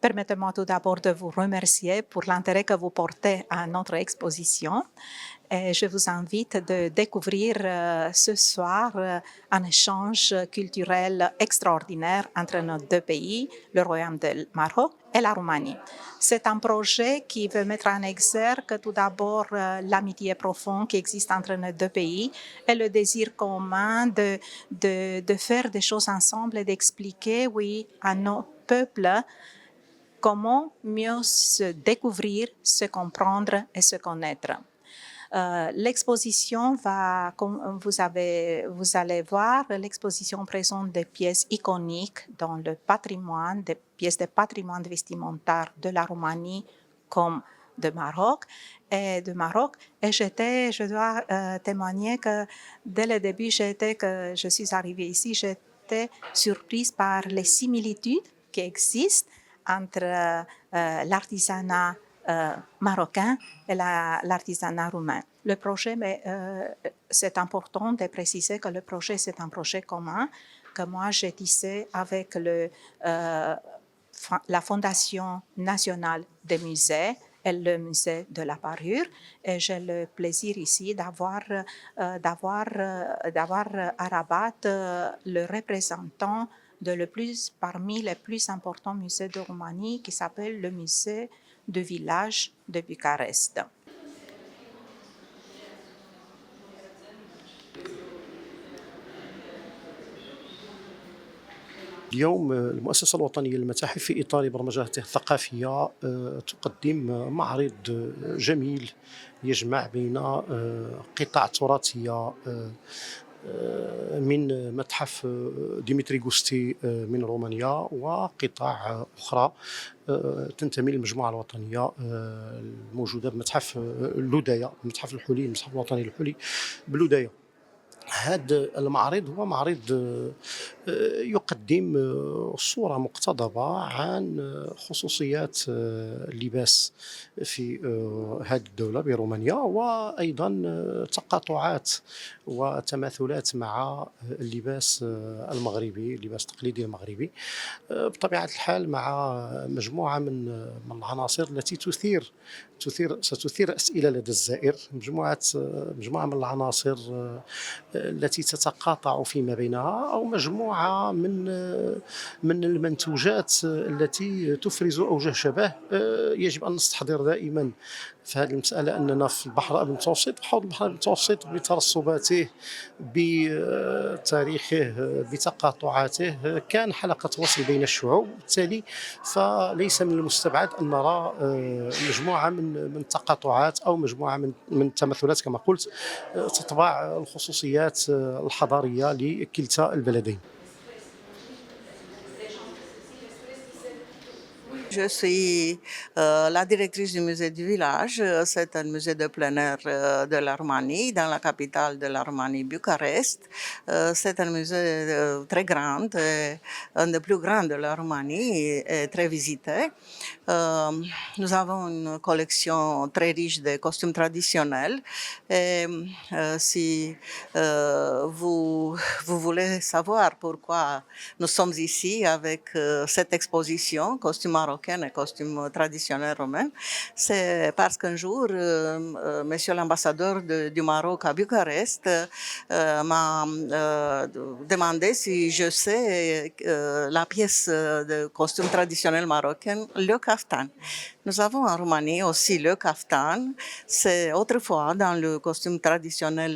Permettez-moi tout d'abord de vous remercier pour l'intérêt que vous portez à notre exposition. Et je vous invite de découvrir ce soir un échange culturel extraordinaire entre nos deux pays, le Royaume du Maroc et la Roumanie. C'est un projet qui veut mettre en exergue tout d'abord l'amitié profonde qui existe entre nos deux pays et le désir commun de faire des choses ensemble et d'expliquer, oui, à nos peuples comment mieux se découvrir, se comprendre et se connaître. L'exposition va, comme vous allez voir, l'exposition présente des pièces iconiques dans le patrimoine, des pièces de patrimoine vestimentaire de la Roumanie comme de Maroc. Et je dois témoigner que dès le début, que je suis arrivée ici, j'étais surprise par les similitudes qui existent entre l'artisanat marocain et l'artisanat roumain. Le projet, mais c'est important de préciser que le projet, c'est un projet commun que moi j'ai tissé avec la Fondation nationale des musées et le musée de la parure. Et j'ai le plaisir ici d'avoir à Rabat le représentant parmi les plus importants musées de Roumanie qui s'appelle le musée du village de Bucarest. اليوم المؤسسة الوطنية للمتاحف في إطار برمجاتها الثقافية تقدم معرض جميل يجمع بين قطع تراثية من متحف ديمتري غوستي من رومانيا وقطع أخرى تنتمي للمجموعة الوطنية الموجودة بمتحف اللوداية، المتحف الحلي، المتحف الوطني الحلي بلوداية. هذا المعرض هو معرض يقدم صورة مقتضبة عن خصوصيات اللباس في هذه الدولة برومانيا، وأيضا تقاطعات وتماثلات مع اللباس المغربي، اللباس التقليدي المغربي، بطبيعة الحال مع مجموعة من العناصر التي ستثير أسئلة لدى الزائر، مجموعة من العناصر التي تتقاطع فيما بينها أو مجموعة من المنتوجات التي تفرز أوجه شبه. يجب أن نستحضر دائما في هذه المسألة أننا في البحر المتوسط، حوض البحر المتوسط بترسباته بتاريخه بتقاطعاته كان حلقة وصل بين الشعوب، بالتالي فليس من المستبعد أن نرى مجموعة من التقاطعات أو مجموعة من التمثلات كما قلت تتبع الخصوصيات الحضارية لكلتا البلدين. Je suis la directrice du musée du village. C'est un musée de plein air de la Roumanie, dans la capitale de la Roumanie, Bucarest. C'est un musée très grand, un des plus grands de la Roumanie et très visité. Nous avons une collection très riche de costumes traditionnels. Et si vous voulez savoir pourquoi nous sommes ici avec cette exposition, costumes marocains et costumes traditionnels roumains, c'est parce qu'un jour, monsieur l'ambassadeur du Maroc à Bucarest m'a demandé si je sais la pièce de costume traditionnel marocain, le kaftan. Nous avons en Roumanie aussi le kaftan. C'est autrefois dans le costume traditionnel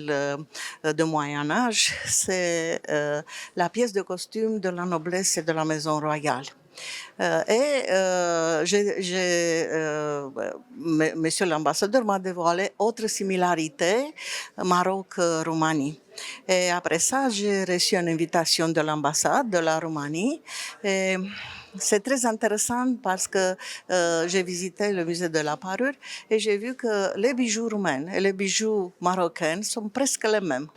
de Moyen-Âge, c'est la pièce de costume de la noblesse et de la maison royale. Monsieur l'ambassadeur m'a dévoilé autre similarité Maroc-Roumanie. Et après ça, j'ai reçu une invitation de l'ambassade de la Roumanie. Et c'est très intéressant parce que j'ai visité le musée de la parure et j'ai vu que les bijoux roumains et les bijoux marocains sont presque les mêmes.